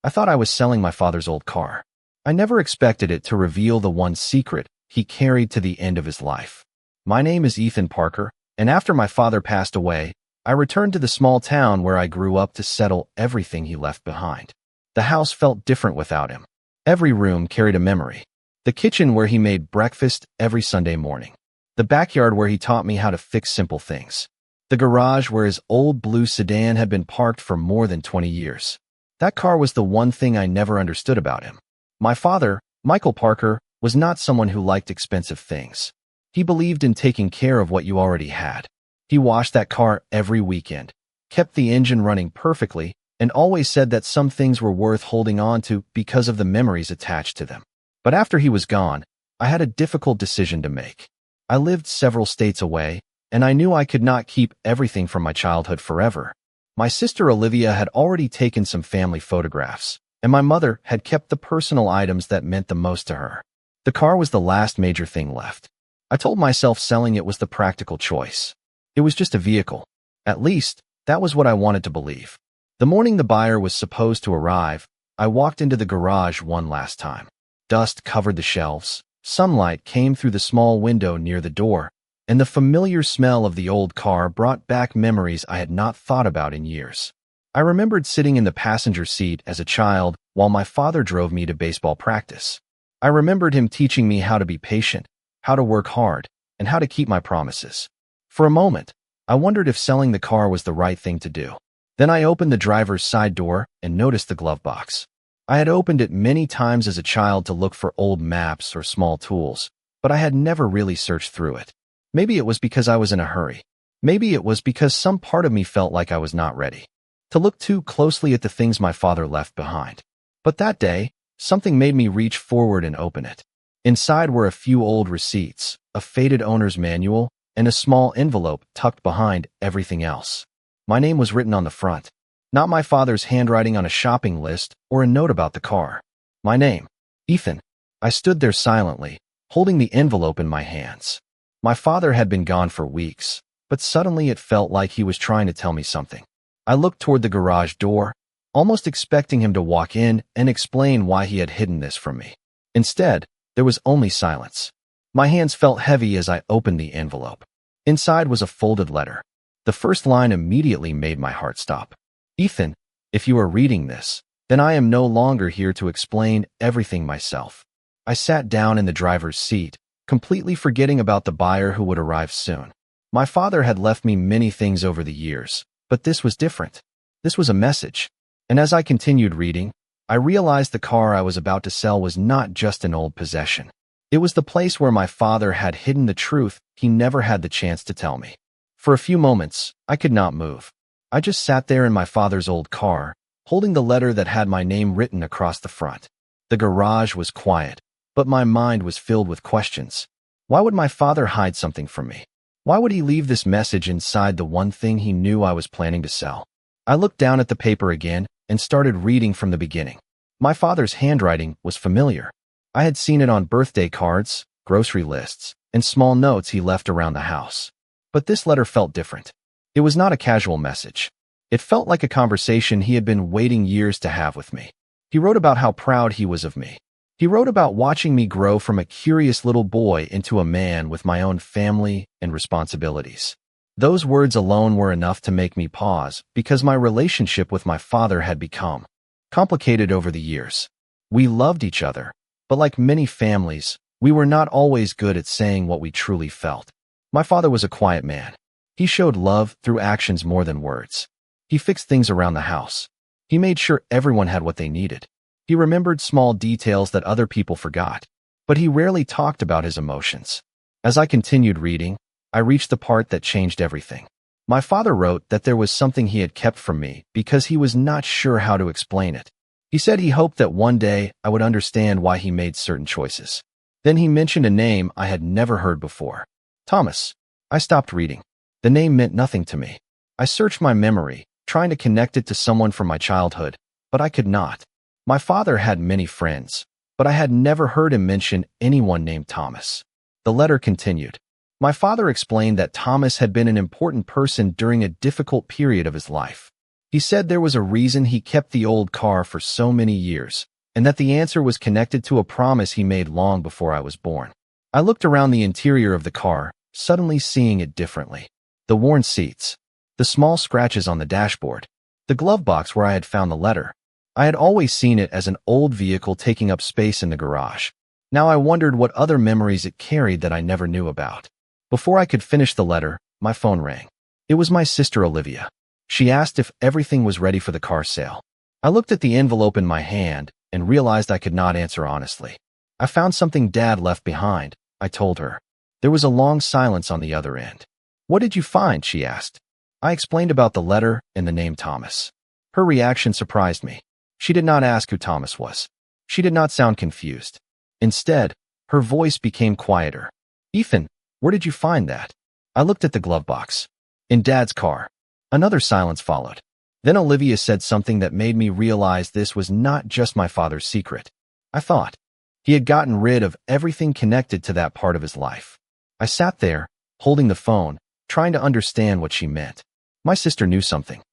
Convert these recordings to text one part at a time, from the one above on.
I thought I was selling my father's old car. I never expected it to reveal the one secret he carried to the end of his life. My name is Ethan Parker, and after my father passed away, I returned to the small town where I grew up to settle everything he left behind. The house felt different without him. Every room carried a memory. The kitchen where he made breakfast every Sunday morning. The backyard where he taught me how to fix simple things. The garage where his old blue sedan had been parked for more than 20 years. That car was the one thing I never understood about him. My father, Michael Parker, was not someone who liked expensive things. He believed in taking care of what you already had. He washed that car every weekend, kept the engine running perfectly, and always said that some things were worth holding on to because of the memories attached to them. But after he was gone, I had a difficult decision to make. I lived several states away, and I knew I could not keep everything from my childhood forever. My sister Olivia had already taken some family photographs, and my mother had kept the personal items that meant the most to her. The car was the last major thing left. I told myself selling it was the practical choice. It was just a vehicle. At least, that was what I wanted to believe. The morning the buyer was supposed to arrive, I walked into the garage one last time. Dust covered the shelves, sunlight came through the small window near the door, and the familiar smell of the old car brought back memories I had not thought about in years. I remembered sitting in the passenger seat as a child while my father drove me to baseball practice. I remembered him teaching me how to be patient, how to work hard, and how to keep my promises. For a moment, I wondered if selling the car was the right thing to do. Then I opened the driver's side door and noticed the glove box. I had opened it many times as a child to look for old maps or small tools, but I had never really searched through it. Maybe it was because I was in a hurry. Maybe it was because some part of me felt like I was not ready to look too closely at the things my father left behind. But that day, something made me reach forward and open it. Inside were a few old receipts, a faded owner's manual, and a small envelope tucked behind everything else. My name was written on the front, not my father's handwriting on a shopping list or a note about the car. My name, Ethan. I stood there silently, holding the envelope in my hands. My father had been gone for weeks, but suddenly it felt like he was trying to tell me something. I looked toward the garage door, almost expecting him to walk in and explain why he had hidden this from me. Instead, there was only silence. My hands felt heavy as I opened the envelope. Inside was a folded letter. The first line immediately made my heart stop. Ethan, if you are reading this, then I am no longer here to explain everything myself. I sat down in the driver's seat, completely forgetting about the buyer who would arrive soon. My father had left me many things over the years, but this was different. This was a message. And as I continued reading, I realized the car I was about to sell was not just an old possession. It was the place where my father had hidden the truth he never had the chance to tell me. For a few moments, I could not move. I just sat there in my father's old car, holding the letter that had my name written across the front. The garage was quiet, but my mind was filled with questions. Why would my father hide something from me? Why would he leave this message inside the one thing he knew I was planning to sell? I looked down at the paper again and started reading from the beginning. My father's handwriting was familiar. I had seen it on birthday cards, grocery lists, and small notes he left around the house. But this letter felt different. It was not a casual message. It felt like a conversation he had been waiting years to have with me. He wrote about how proud he was of me. He wrote about watching me grow from a curious little boy into a man with my own family and responsibilities. Those words alone were enough to make me pause because my relationship with my father had become complicated over the years. We loved each other, but like many families, we were not always good at saying what we truly felt. My father was a quiet man. He showed love through actions more than words. He fixed things around the house. He made sure everyone had what they needed. He remembered small details that other people forgot, but he rarely talked about his emotions. As I continued reading, I reached the part that changed everything. My father wrote that there was something he had kept from me because he was not sure how to explain it. He said he hoped that one day I would understand why he made certain choices. Then he mentioned a name I had never heard before. Thomas. I stopped reading. The name meant nothing to me. I searched my memory, trying to connect it to someone from my childhood, but I could not. My father had many friends, but I had never heard him mention anyone named Thomas. The letter continued. My father explained that Thomas had been an important person during a difficult period of his life. He said there was a reason he kept the old car for so many years, and that the answer was connected to a promise he made long before I was born. I looked around the interior of the car, suddenly seeing it differently. The worn seats, the small scratches on the dashboard, the glove box where I had found the letter. I had always seen it as an old vehicle taking up space in the garage. Now I wondered what other memories it carried that I never knew about. Before I could finish the letter, my phone rang. It was my sister Olivia. She asked if everything was ready for the car sale. I looked at the envelope in my hand and realized I could not answer honestly. I found something Dad left behind, I told her. There was a long silence on the other end. What did you find? She asked. I explained about the letter and the name Thomas. Her reaction surprised me. She did not ask who Thomas was. She did not sound confused. Instead, her voice became quieter. Ethan, where did you find that? I looked at the glove box. In Dad's car. Another silence followed. Then Olivia said something that made me realize this was not just my father's secret. I thought he had gotten rid of everything connected to that part of his life. I sat there, holding the phone, trying to understand what she meant. My sister knew something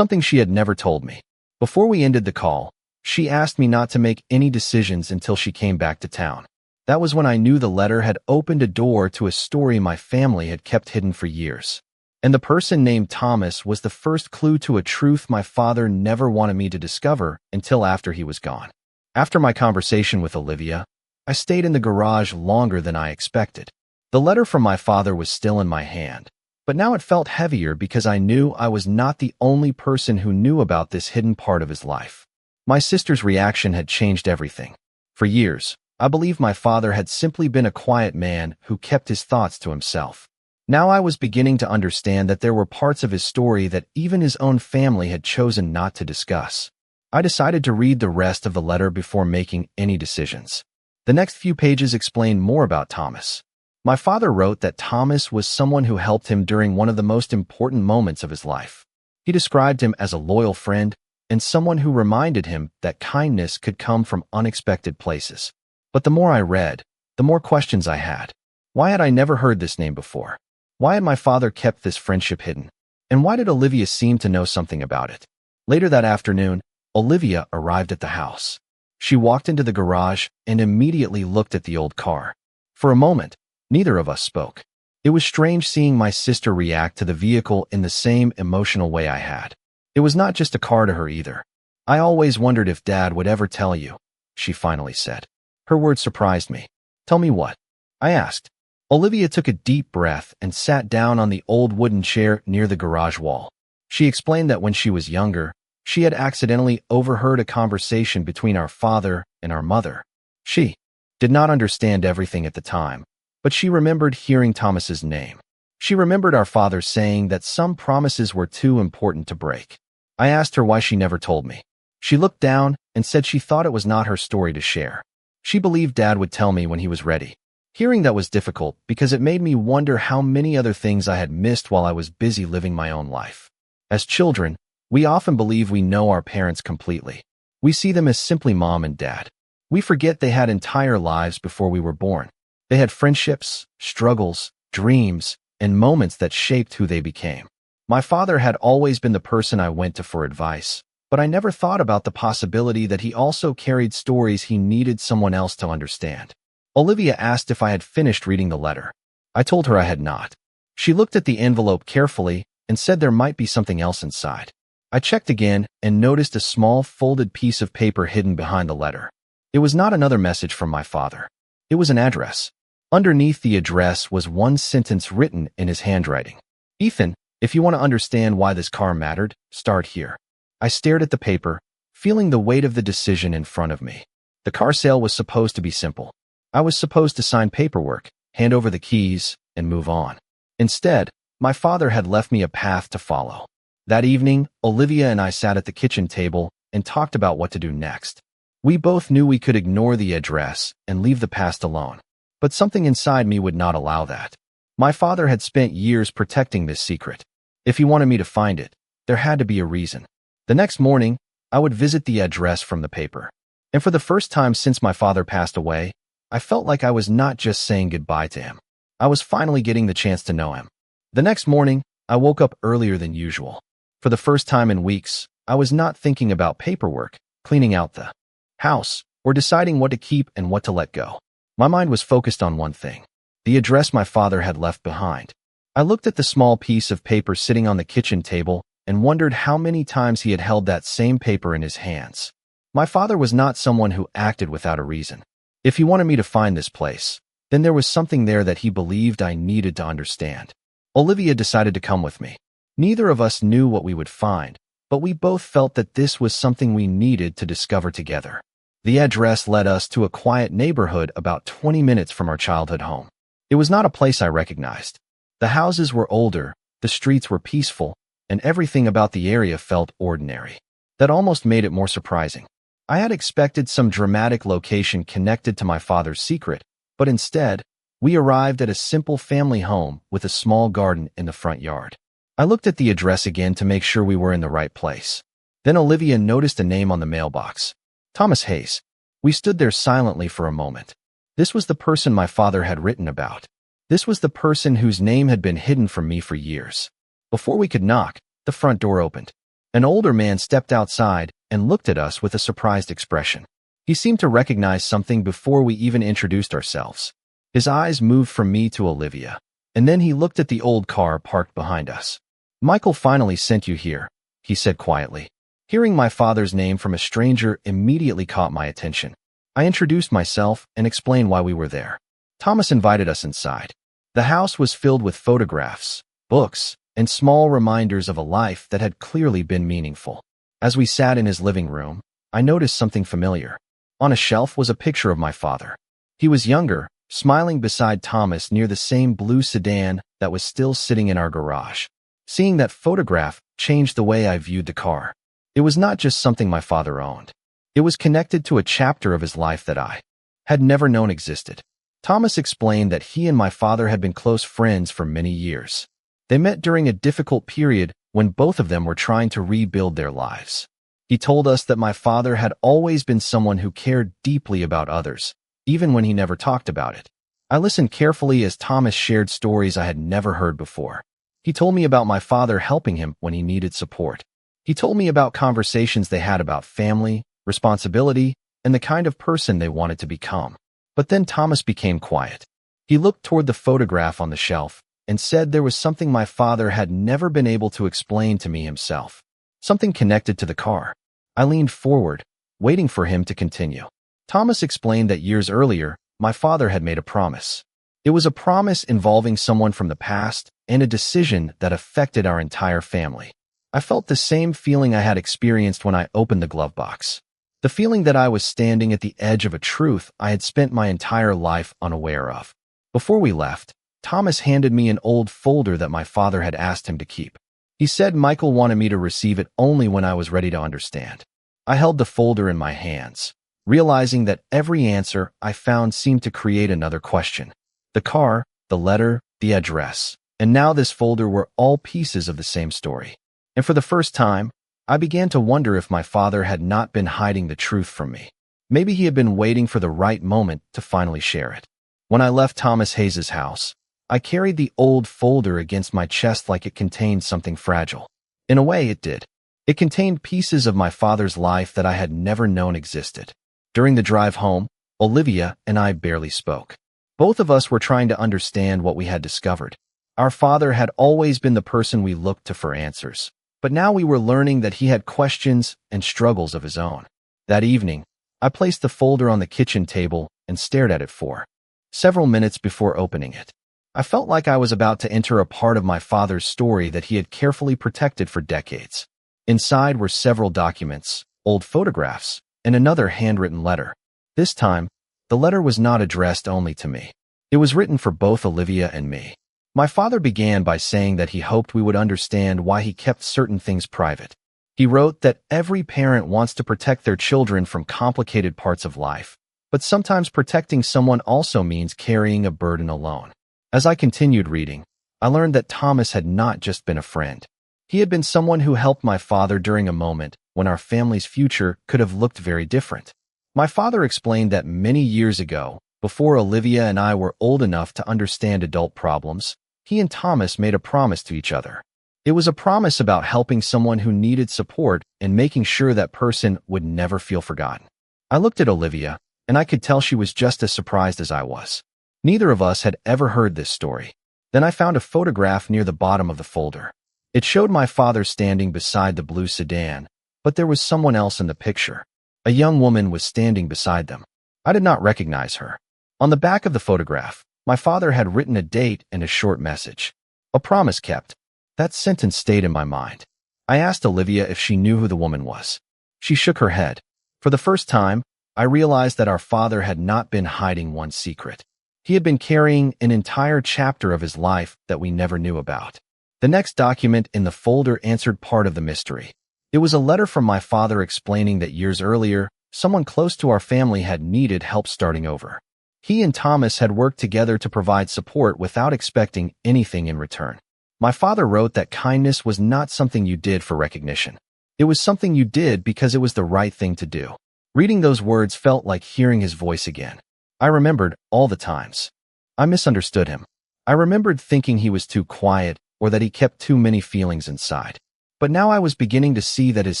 she had never told me. Before we ended the call, she asked me not to make any decisions until she came back to town. That was when I knew the letter had opened a door to a story my family had kept hidden for years. And the person named Thomas was the first clue to a truth my father never wanted me to discover until after he was gone. After my conversation with Olivia, I stayed in the garage longer than I expected. The letter from my father was still in my hand, but now it felt heavier because I knew I was not the only person who knew about this hidden part of his life. My sister's reaction had changed everything. For years, I believed my father had simply been a quiet man who kept his thoughts to himself. Now I was beginning to understand that there were parts of his story that even his own family had chosen not to discuss. I decided to read the rest of the letter before making any decisions. The next few pages explained more about Thomas. My father wrote that Thomas was someone who helped him during one of the most important moments of his life. He described him as a loyal friend and someone who reminded him that kindness could come from unexpected places. But the more I read, the more questions I had. Why had I never heard this name before? Why had my father kept this friendship hidden? And why did Olivia seem to know something about it? Later that afternoon, Olivia arrived at the house. She walked into the garage and immediately looked at the old car. For a moment, neither of us spoke. It was strange seeing my sister react to the vehicle in the same emotional way I had. It was not just a car to her either. I always wondered if Dad would ever tell you, she finally said. Her words surprised me. Tell me what? I asked. Olivia took a deep breath and sat down on the old wooden chair near the garage wall. She explained that when she was younger, she had accidentally overheard a conversation between our father and our mother. She did not understand everything at the time, but she remembered hearing Thomas's name. She remembered our father saying that some promises were too important to break. I asked her why she never told me. She looked down and said she thought it was not her story to share. She believed Dad would tell me when he was ready. Hearing that was difficult because it made me wonder how many other things I had missed while I was busy living my own life. As children, we often believe we know our parents completely. We see them as simply mom and dad. We forget they had entire lives before we were born. They had friendships, struggles, dreams, and moments that shaped who they became. My father had always been the person I went to for advice, but I never thought about the possibility that he also carried stories he needed someone else to understand. Olivia asked if I had finished reading the letter. I told her I had not. She looked at the envelope carefully and said there might be something else inside. I checked again and noticed a small folded piece of paper hidden behind the letter. It was not another message from my father. It was an address. Underneath the address was one sentence written in his handwriting. Ethan, if you want to understand why this car mattered, start here. I stared at the paper, feeling the weight of the decision in front of me. The car sale was supposed to be simple. I was supposed to sign paperwork, hand over the keys, and move on. Instead, my father had left me a path to follow. That evening, Olivia and I sat at the kitchen table and talked about what to do next. We both knew we could ignore the address and leave the past alone. But something inside me would not allow that. My father had spent years protecting this secret. If he wanted me to find it, there had to be a reason. The next morning, I would visit the address from the paper. And for the first time since my father passed away, I felt like I was not just saying goodbye to him. I was finally getting the chance to know him. The next morning, I woke up earlier than usual. For the first time in weeks, I was not thinking about paperwork, cleaning out the house, or deciding what to keep and what to let go. My mind was focused on one thing: the address my father had left behind. I looked at the small piece of paper sitting on the kitchen table and wondered how many times he had held that same paper in his hands. My father was not someone who acted without a reason. If he wanted me to find this place, then there was something there that he believed I needed to understand. Olivia decided to come with me. Neither of us knew what we would find, but we both felt that this was something we needed to discover together. The address led us to a quiet neighborhood about 20 minutes from our childhood home. It was not a place I recognized. The houses were older, the streets were peaceful, and everything about the area felt ordinary. That almost made it more surprising. I had expected some dramatic location connected to my father's secret, but instead, we arrived at a simple family home with a small garden in the front yard. I looked at the address again to make sure we were in the right place. Then Olivia noticed a name on the mailbox: Thomas Hayes. We stood there silently for a moment. This was the person my father had written about. This was the person whose name had been hidden from me for years. Before we could knock, the front door opened. An older man stepped outside and looked at us with a surprised expression. He seemed to recognize something before we even introduced ourselves. His eyes moved from me to Olivia, and then he looked at the old car parked behind us. "Michael finally sent you here," he said quietly. Hearing my father's name from a stranger immediately caught my attention. I introduced myself and explained why we were there. Thomas invited us inside. The house was filled with photographs, books, and small reminders of a life that had clearly been meaningful. As we sat in his living room, I noticed something familiar. On a shelf was a picture of my father. He was younger, smiling beside Thomas near the same blue sedan that was still sitting in our garage. Seeing that photograph changed the way I viewed the car. It was not just something my father owned. It was connected to a chapter of his life that I had never known existed. Thomas explained that he and my father had been close friends for many years. They met during a difficult period when both of them were trying to rebuild their lives. He told us that my father had always been someone who cared deeply about others, even when he never talked about it. I listened carefully as Thomas shared stories I had never heard before. He told me about my father helping him when he needed support. He told me about conversations they had about family, responsibility, and the kind of person they wanted to become. But then Thomas became quiet. He looked toward the photograph on the shelf and said there was something my father had never been able to explain to me himself. Something connected to the car. I leaned forward, waiting for him to continue. Thomas explained that years earlier, my father had made a promise. It was a promise involving someone from the past and a decision that affected our entire family. I felt the same feeling I had experienced when I opened the Glovebox. The feeling that I was standing at the edge of a truth I had spent my entire life unaware of. Before we left, Thomas handed me an old folder that my father had asked him to keep. He said Michael wanted me to receive it only when I was ready to understand. I held the folder in my hands, realizing that every answer I found seemed to create another question. The car, the letter, the address, and now this folder were all pieces of the same story. And for the first time, I began to wonder if my father had not been hiding the truth from me. Maybe he had been waiting for the right moment to finally share it. When I left Thomas Hayes' house, I carried the old folder against my chest like it contained something fragile. In a way, it did. It contained pieces of my father's life that I had never known existed. During the drive home, Olivia and I barely spoke. Both of us were trying to understand what we had discovered. Our father had always been the person we looked to for answers, but now we were learning that he had questions and struggles of his own. That evening, I placed the folder on the kitchen table and stared at it for several minutes before opening it. I felt like I was about to enter a part of my father's story that he had carefully protected for decades. Inside were several documents, old photographs, and another handwritten letter. This time, the letter was not addressed only to me. It was written for both Olivia and me. My father began by saying that he hoped we would understand why he kept certain things private. He wrote that every parent wants to protect their children from complicated parts of life, but sometimes protecting someone also means carrying a burden alone. As I continued reading, I learned that Thomas had not just been a friend. He had been someone who helped my father during a moment when our family's future could have looked very different. My father explained that many years ago, before Olivia and I were old enough to understand adult problems, he and Thomas made a promise to each other. It was a promise about helping someone who needed support and making sure that person would never feel forgotten. I looked at Olivia, and I could tell she was just as surprised as I was. Neither of us had ever heard this story. Then I found a photograph near the bottom of the folder. It showed my father standing beside the blue sedan, but there was someone else in the picture. A young woman was standing beside them. I did not recognize her. On the back of the photograph, my father had written a date and a short message. A promise kept. That sentence stayed in my mind. I asked Olivia if she knew who the woman was. She shook her head. For the first time, I realized that our father had not been hiding one secret. He had been carrying an entire chapter of his life that we never knew about. The next document in the folder answered part of the mystery. It was a letter from my father explaining that years earlier, someone close to our family had needed help starting over. He and Thomas had worked together to provide support without expecting anything in return. My father wrote that kindness was not something you did for recognition. It was something you did because it was the right thing to do. Reading those words felt like hearing his voice again. I remembered all the times I misunderstood him. I remembered thinking he was too quiet or that he kept too many feelings inside. But now I was beginning to see that his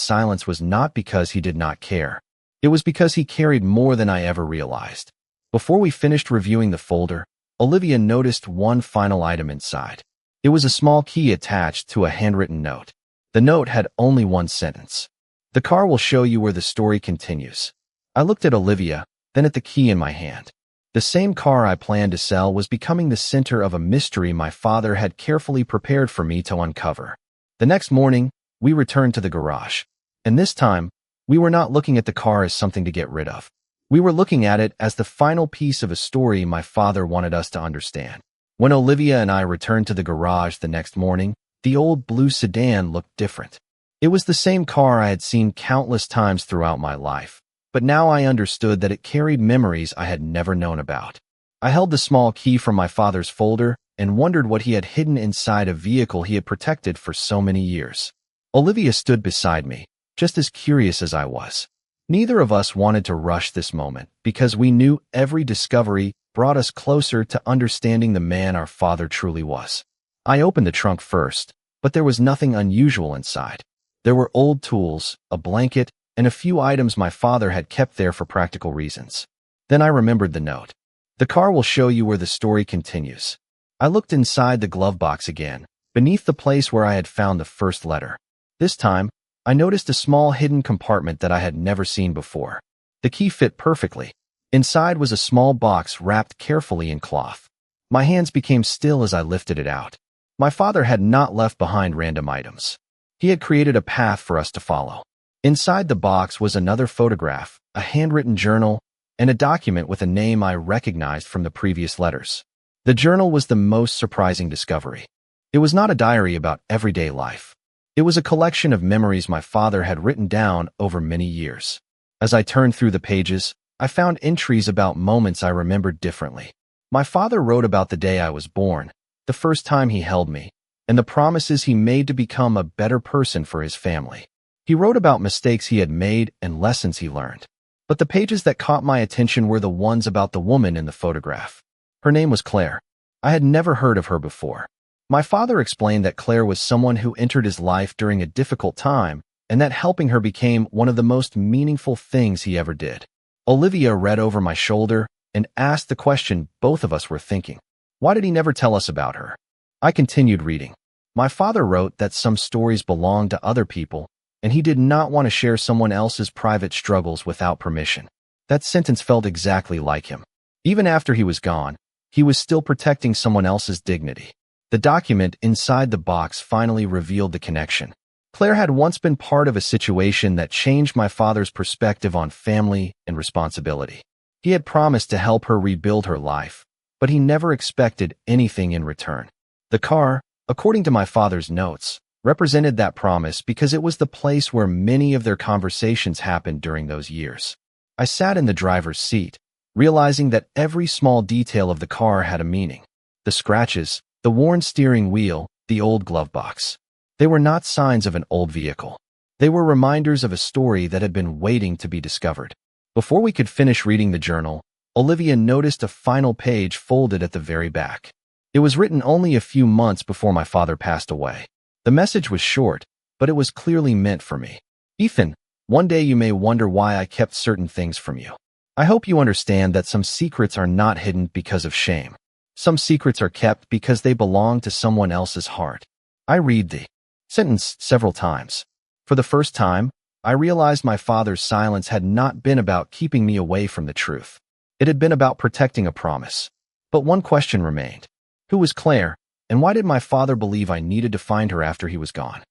silence was not because he did not care. It was because he carried more than I ever realized. Before we finished reviewing the folder, Olivia noticed one final item inside. It was a small key attached to a handwritten note. The note had only one sentence. "The car will show you where the story continues." I looked at Olivia, then at the key in my hand. The same car I planned to sell was becoming the center of a mystery my father had carefully prepared for me to uncover. The next morning, we returned to the garage. And this time, we were not looking at the car as something to get rid of. We were looking at it as the final piece of a story my father wanted us to understand. When Olivia and I returned to the garage the next morning, the old blue sedan looked different. It was the same car I had seen countless times throughout my life, but now I understood that it carried memories I had never known about. I held the small key from my father's folder and wondered what he had hidden inside a vehicle he had protected for so many years. Olivia stood beside me, just as curious as I was. Neither of us wanted to rush this moment because we knew every discovery brought us closer to understanding the man our father truly was. I opened the trunk first, but there was nothing unusual inside. There were old tools, a blanket, and a few items my father had kept there for practical reasons. Then I remembered the note. "The car will show you where the story continues." I looked inside the glove box again, beneath the place where I had found the first letter. This time, I noticed a small hidden compartment that I had never seen before. The key fit perfectly. Inside was a small box wrapped carefully in cloth. My hands became still as I lifted it out. My father had not left behind random items. He had created a path for us to follow. Inside the box was another photograph, a handwritten journal, and a document with a name I recognized from the previous letters. The journal was the most surprising discovery. It was not a diary about everyday life. It was a collection of memories my father had written down over many years. As I turned through the pages, I found entries about moments I remembered differently. My father wrote about the day I was born, the first time he held me, and the promises he made to become a better person for his family. He wrote about mistakes he had made and lessons he learned. But the pages that caught my attention were the ones about the woman in the photograph. Her name was Claire. I had never heard of her before. My father explained that Claire was someone who entered his life during a difficult time, and that helping her became one of the most meaningful things he ever did. Olivia read over my shoulder and asked the question both of us were thinking. Why did he never tell us about her? I continued reading. My father wrote that some stories belonged to other people, and he did not want to share someone else's private struggles without permission. That sentence felt exactly like him. Even after he was gone, he was still protecting someone else's dignity. The document inside the box finally revealed the connection. Claire had once been part of a situation that changed my father's perspective on family and responsibility. He had promised to help her rebuild her life, but he never expected anything in return. The car, according to my father's notes, represented that promise because it was the place where many of their conversations happened during those years. I sat in the driver's seat, realizing that every small detail of the car had a meaning. The scratches, the worn steering wheel, the old glove box. They were not signs of an old vehicle. They were reminders of a story that had been waiting to be discovered. Before we could finish reading the journal, Olivia noticed a final page folded at the very back. It was written only a few months before my father passed away. The message was short, but it was clearly meant for me. Ethan, one day you may wonder why I kept certain things from you. I hope you understand that some secrets are not hidden because of shame. Some secrets are kept because they belong to someone else's heart. I read the sentence several times. For the first time, I realized my father's silence had not been about keeping me away from the truth. It had been about protecting a promise. But one question remained. Who was Claire, and why did my father believe I needed to find her after he was gone?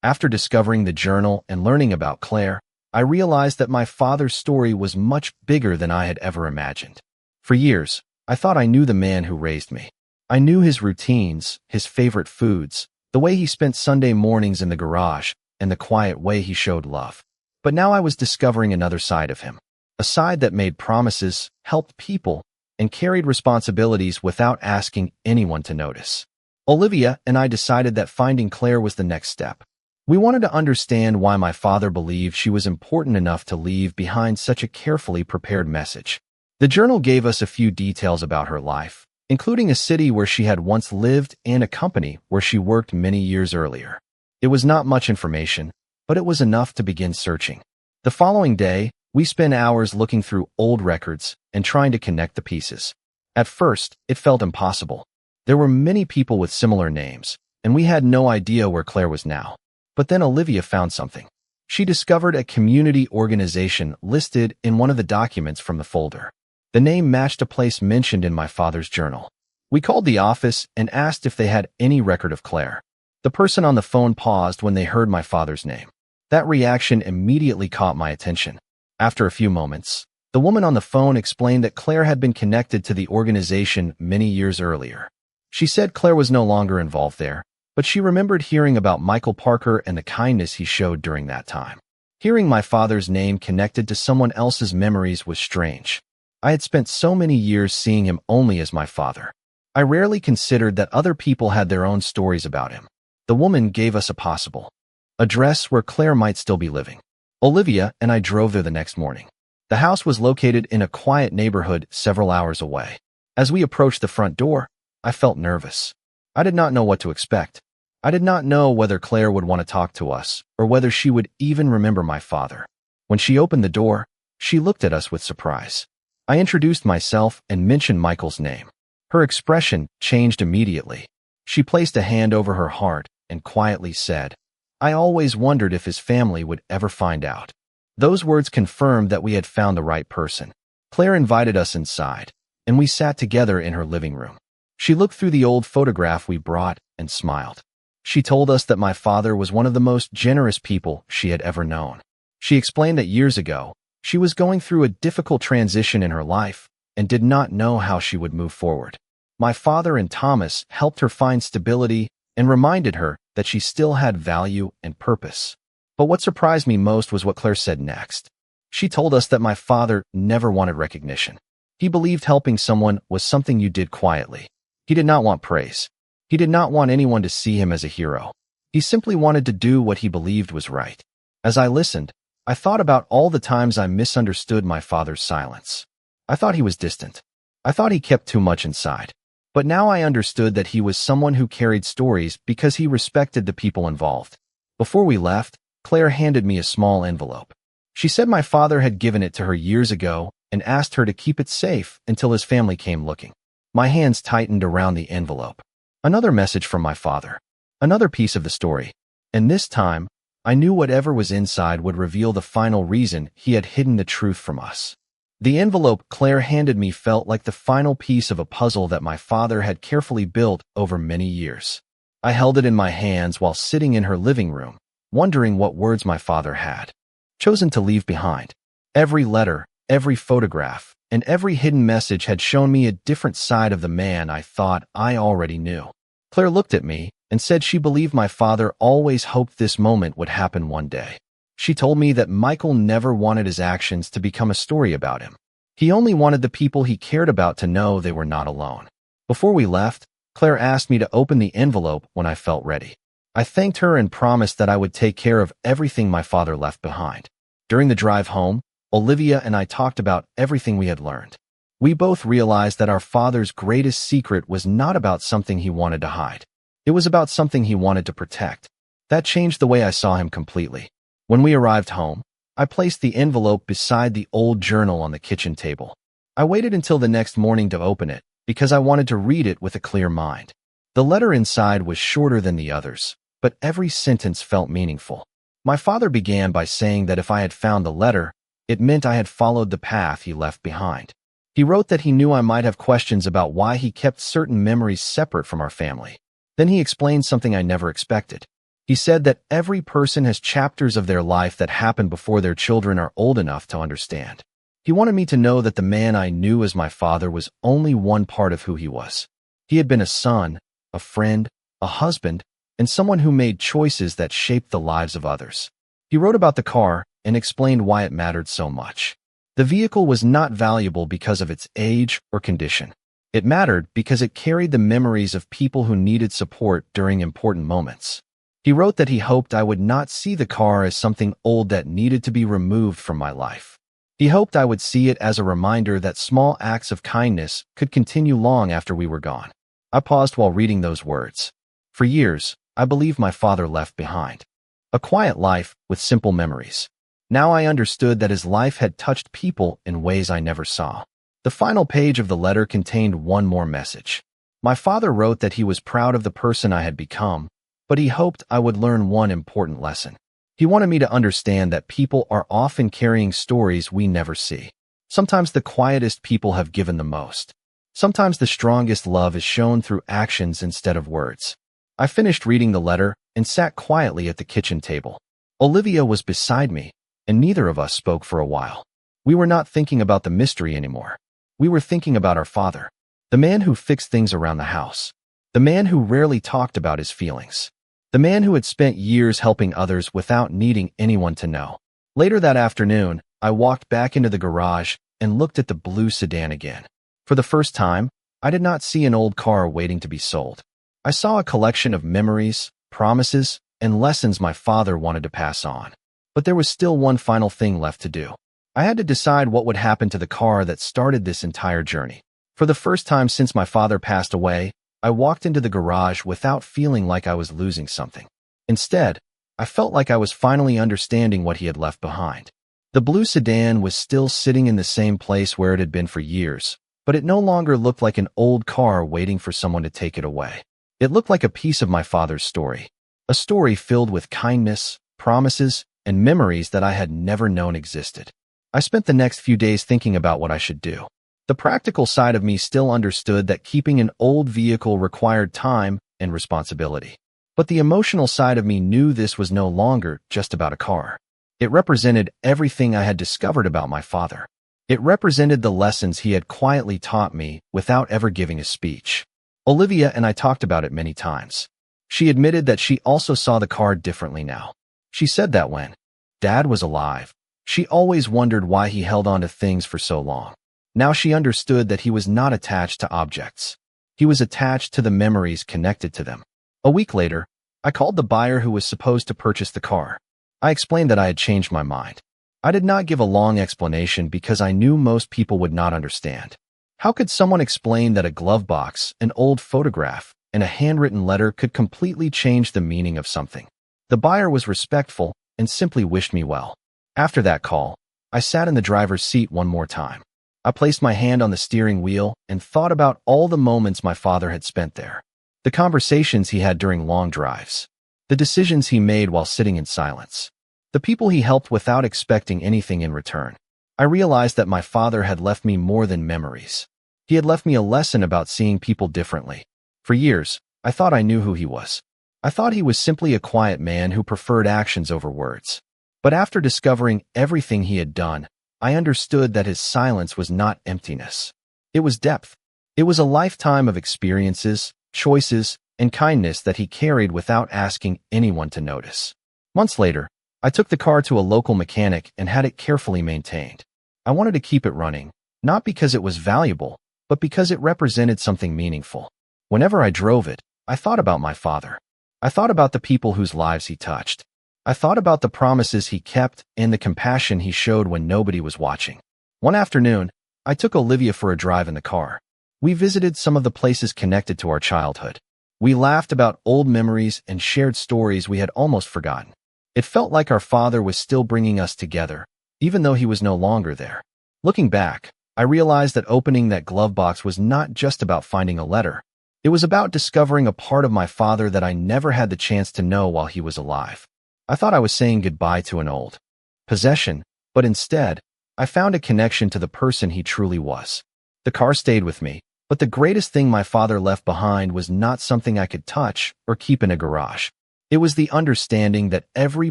After discovering the journal and learning about Claire, I realized that my father's story was much bigger than I had ever imagined. For years, I thought I knew the man who raised me. I knew his routines, his favorite foods, the way he spent Sunday mornings in the garage, and the quiet way he showed love. But now I was discovering another side of him. A side that made promises, helped people, and carried responsibilities without asking anyone to notice. Olivia and I decided that finding Claire was the next step. We wanted to understand why my father believed she was important enough to leave behind such a carefully prepared message. The journal gave us a few details about her life, including a city where she had once lived and a company where she worked many years earlier. It was not much information, but it was enough to begin searching. The following day, we spent hours looking through old records and trying to connect the pieces. At first, it felt impossible. There were many people with similar names, and we had no idea where Claire was now. But then Olivia found something. She discovered a community organization listed in one of the documents from the folder. The name matched a place mentioned in my father's journal. We called the office and asked if they had any record of Claire. The person on the phone paused when they heard my father's name. That reaction immediately caught my attention. After a few moments, the woman on the phone explained that Claire had been connected to the organization many years earlier. She said Claire was no longer involved there, but she remembered hearing about Michael Parker and the kindness he showed during that time. Hearing my father's name connected to someone else's memories was strange. I had spent so many years seeing him only as my father. I rarely considered that other people had their own stories about him. The woman gave us a possible address where Claire might still be living. Olivia and I drove there the next morning. The house was located in a quiet neighborhood several hours away. As we approached the front door, I felt nervous. I did not know what to expect. I did not know whether Claire would want to talk to us or whether she would even remember my father. When she opened the door, she looked at us with surprise. I introduced myself and mentioned Michael's name. Her expression changed immediately. She placed a hand over her heart and quietly said, "I always wondered if his family would ever find out." Those words confirmed that we had found the right person. Claire invited us inside, and we sat together in her living room. She looked through the old photograph we brought and smiled. She told us that my father was one of the most generous people she had ever known. She explained that years ago, she was going through a difficult transition in her life and did not know how she would move forward. My father and Thomas helped her find stability and reminded her that she still had value and purpose. But what surprised me most was what Claire said next. She told us that my father never wanted recognition. He believed helping someone was something you did quietly. He did not want praise. He did not want anyone to see him as a hero. He simply wanted to do what he believed was right. As I listened, I thought about all the times I misunderstood my father's silence. I thought he was distant. I thought he kept too much inside. But now I understood that he was someone who carried stories because he respected the people involved. Before we left, Claire handed me a small envelope. She said my father had given it to her years ago and asked her to keep it safe until his family came looking. My hands tightened around the envelope. Another message from my father. Another piece of the story. And this time, I knew whatever was inside would reveal the final reason he had hidden the truth from us. The envelope Claire handed me felt like the final piece of a puzzle that my father had carefully built over many years. I held it in my hands while sitting in her living room, wondering what words my father had chosen to leave behind. Every letter, every photograph, and every hidden message had shown me a different side of the man I thought I already knew. Claire looked at me and said she believed my father always hoped this moment would happen one day. She told me that Michael never wanted his actions to become a story about him. He only wanted the people he cared about to know they were not alone. Before we left, Claire asked me to open the envelope when I felt ready. I thanked her and promised that I would take care of everything my father left behind. During the drive home, Olivia and I talked about everything we had learned. We both realized that our father's greatest secret was not about something he wanted to hide. It was about something he wanted to protect. That changed the way I saw him completely. When we arrived home, I placed the envelope beside the old journal on the kitchen table. I waited until the next morning to open it, because I wanted to read it with a clear mind. The letter inside was shorter than the others, but every sentence felt meaningful. My father began by saying that if I had found the letter, it meant I had followed the path he left behind. He wrote that he knew I might have questions about why he kept certain memories separate from our family. Then he explained something I never expected. He said that every person has chapters of their life that happen before their children are old enough to understand. He wanted me to know that the man I knew as my father was only one part of who he was. He had been a son, a friend, a husband, and someone who made choices that shaped the lives of others. He wrote about the car and explained why it mattered so much. The vehicle was not valuable because of its age or condition. It mattered because it carried the memories of people who needed support during important moments. He wrote that he hoped I would not see the car as something old that needed to be removed from my life. He hoped I would see it as a reminder that small acts of kindness could continue long after we were gone. I paused while reading those words. For years, I believed my father left behind a quiet life with simple memories. Now I understood that his life had touched people in ways I never saw. The final page of the letter contained one more message. My father wrote that he was proud of the person I had become, but he hoped I would learn one important lesson. He wanted me to understand that people are often carrying stories we never see. Sometimes the quietest people have given the most. Sometimes the strongest love is shown through actions instead of words. I finished reading the letter and sat quietly at the kitchen table. Olivia was beside me, and neither of us spoke for a while. We were not thinking about the mystery anymore. We were thinking about our father, the man who fixed things around the house, the man who rarely talked about his feelings, the man who had spent years helping others without needing anyone to know. Later that afternoon, I walked back into the garage and looked at the blue sedan again. For the first time, I did not see an old car waiting to be sold. I saw a collection of memories, promises, and lessons my father wanted to pass on. But there was still one final thing left to do. I had to decide what would happen to the car that started this entire journey. For the first time since my father passed away, I walked into the garage without feeling like I was losing something. Instead, I felt like I was finally understanding what he had left behind. The blue sedan was still sitting in the same place where it had been for years, but it no longer looked like an old car waiting for someone to take it away. It looked like a piece of my father's story, a story filled with kindness, promises, and memories that I had never known existed. I spent the next few days thinking about what I should do. The practical side of me still understood that keeping an old vehicle required time and responsibility. But the emotional side of me knew this was no longer just about a car. It represented everything I had discovered about my father. It represented the lessons he had quietly taught me without ever giving a speech. Olivia and I talked about it many times. She admitted that she also saw the car differently now. She said that when Dad was alive, she always wondered why he held on to things for so long. Now she understood that he was not attached to objects. He was attached to the memories connected to them. A week later, I called the buyer who was supposed to purchase the car. I explained that I had changed my mind. I did not give a long explanation because I knew most people would not understand. How could someone explain that a glove box, an old photograph, and a handwritten letter could completely change the meaning of something? The buyer was respectful and simply wished me well. After that call, I sat in the driver's seat one more time. I placed my hand on the steering wheel and thought about all the moments my father had spent there. The conversations he had during long drives. The decisions he made while sitting in silence. The people he helped without expecting anything in return. I realized that my father had left me more than memories. He had left me a lesson about seeing people differently. For years, I thought I knew who he was. I thought he was simply a quiet man who preferred actions over words. But after discovering everything he had done, I understood that his silence was not emptiness. It was depth. It was a lifetime of experiences, choices, and kindness that he carried without asking anyone to notice. Months later, I took the car to a local mechanic and had it carefully maintained. I wanted to keep it running, not because it was valuable, but because it represented something meaningful. Whenever I drove it, I thought about my father. I thought about the people whose lives he touched. I thought about the promises he kept and the compassion he showed when nobody was watching. One afternoon, I took Olivia for a drive in the car. We visited some of the places connected to our childhood. We laughed about old memories and shared stories we had almost forgotten. It felt like our father was still bringing us together, even though he was no longer there. Looking back, I realized that opening that glove box was not just about finding a letter. It was about discovering a part of my father that I never had the chance to know while he was alive. I thought I was saying goodbye to an old possession, but instead, I found a connection to the person he truly was. The car stayed with me, but the greatest thing my father left behind was not something I could touch or keep in a garage. It was the understanding that every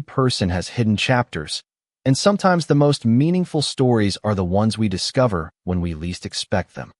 person has hidden chapters, and sometimes the most meaningful stories are the ones we discover when we least expect them.